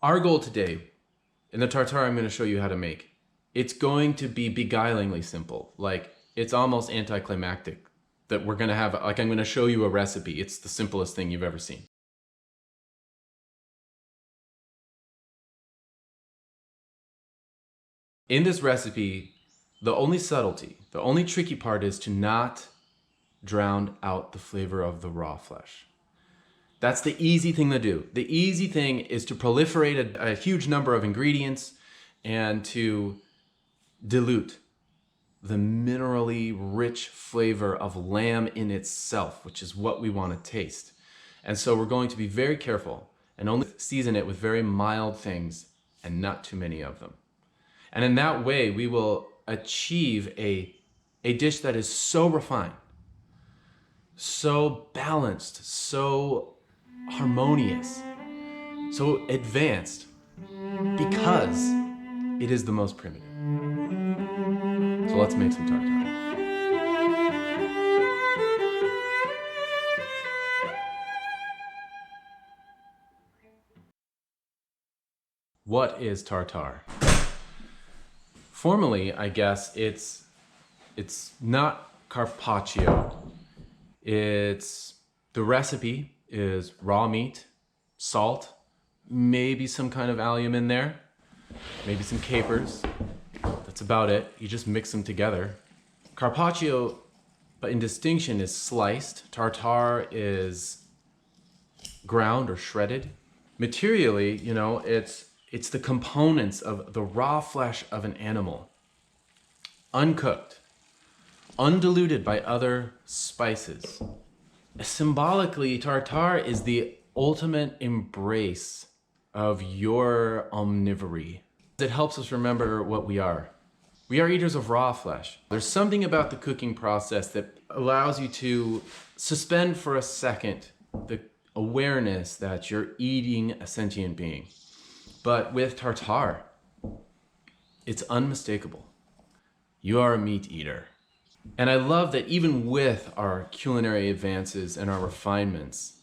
Our goal today, in the tartare I'm going to show you how to make, it's going to be beguilingly simple. Like, it's almost anticlimactic that we're going to have, like, I'm going to show you a recipe. It's the simplest thing you've ever seen. In this recipe, the only subtlety, the only tricky part is to not drown out the flavor of the raw flesh. That's the easy thing to do. The easy thing is to proliferate a huge number of ingredients and to dilute the minerally rich flavor of lamb in itself, which is what we want to taste. And so we're going to be very careful and only season it with very mild things and not too many of them. And in that way, we will achieve a dish that is so refined, so balanced, so harmonious, so advanced, because it is the most primitive. So let's make some tartare. What is tartare? Formally, I guess it's not carpaccio. The recipe is raw meat, salt, maybe some kind of allium in there, maybe some capers. That's about it. You just mix them together. Carpaccio, but in distinction, is sliced. Tartare is ground or shredded. Materially, you know, it's the components of the raw flesh of an animal, uncooked, undiluted by other spices. Symbolically, tartare is the ultimate embrace of your omnivory. It helps us remember what we are. We are eaters of raw flesh. There's something about the cooking process that allows you to suspend for a second the awareness that you're eating a sentient being. But with tartare, it's unmistakable. You are a meat eater. And I love that even with our culinary advances and our refinements,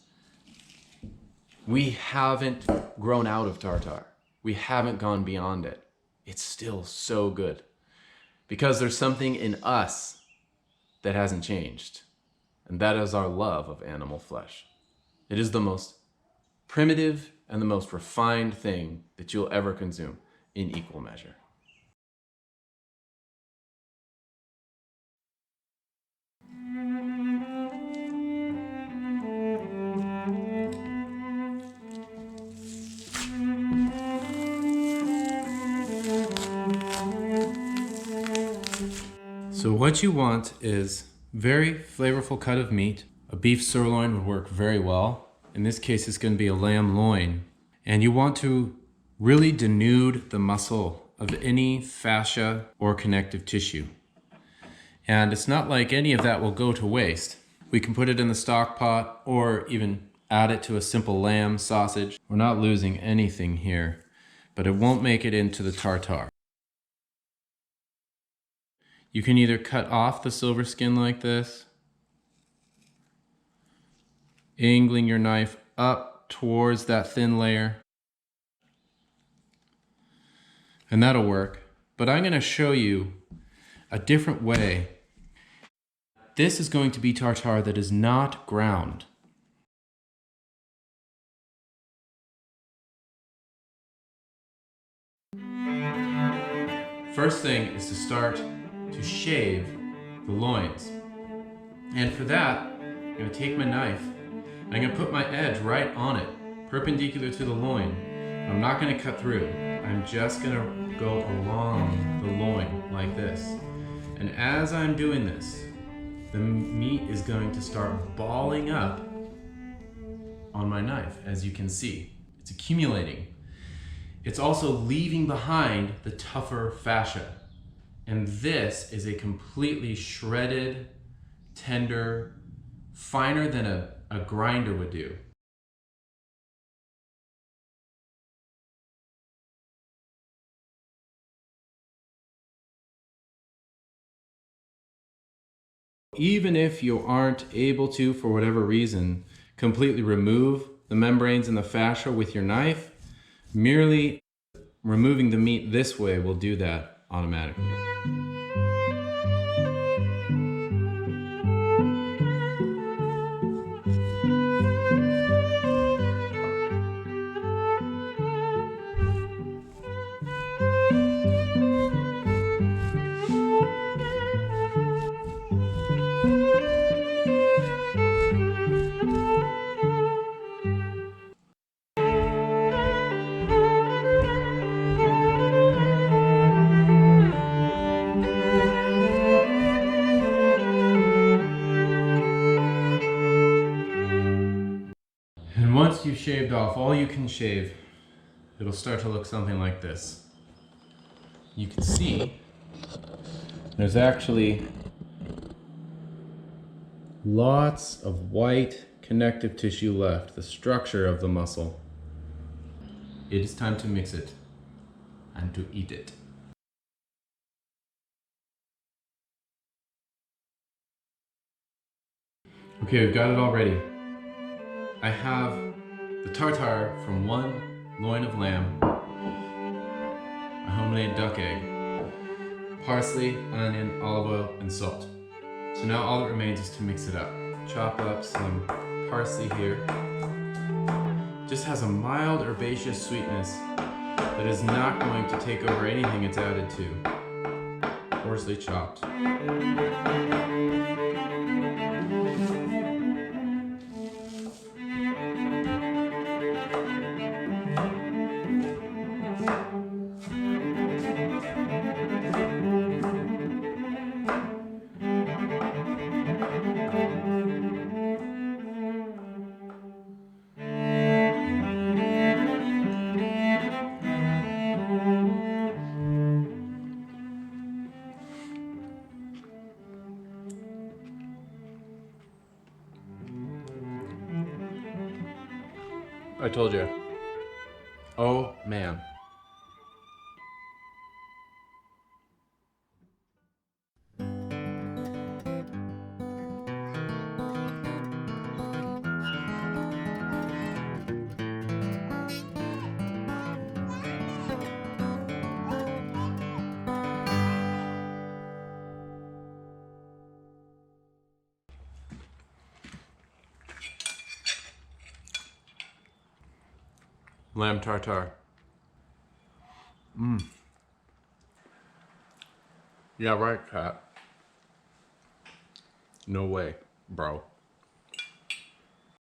we haven't grown out of tartare. We haven't gone beyond it. It's still so good. Because there's something in us that hasn't changed. And that is our love of animal flesh. It is the most primitive and the most refined thing that you'll ever consume in equal measure. So what you want is very flavorful cut of meat. A beef sirloin would work very well. In this case, it's going to be a lamb loin. And you want to really denude the muscle of any fascia or connective tissue. And it's not like any of that will go to waste. We can put it in the stock pot or even add it to a simple lamb sausage. We're not losing anything here, but it won't make it into the tartare. You can either cut off the silver skin like this, angling your knife up towards that thin layer, and that'll work. But I'm going to show you a different way. This is going to be tartare that is not ground. First thing is to start to shave the loins. And for that, I'm going to take my knife and I'm going to put my edge right on it, perpendicular to the loin. I'm not going to cut through. I'm just going to go along the loin like this. And as I'm doing this, the meat is going to start balling up on my knife, as you can see. It's accumulating. It's also leaving behind the tougher fascia. And this is a completely shredded, tender, finer than a grinder would do. Even if you aren't able to, for whatever reason, completely remove the membranes and the fascia with your knife, Merely removing the meat this way will do that automatically. And once you've shaved off all you can shave, it'll start to look something like this. You can see there's actually lots of white connective tissue left, the structure of the muscle. It is time to mix it and to eat it. Okay, we've got it all ready. I have the tartare from one loin of lamb, a homemade duck egg, parsley, onion, olive oil, and salt. So now all that remains is to mix it up. Chop up some parsley here. Just has a mild herbaceous sweetness that is not going to take over anything it's added to. Coarsely chopped. I told you. Oh man. Lamb tartare. Yeah, right, Kat. No way, bro.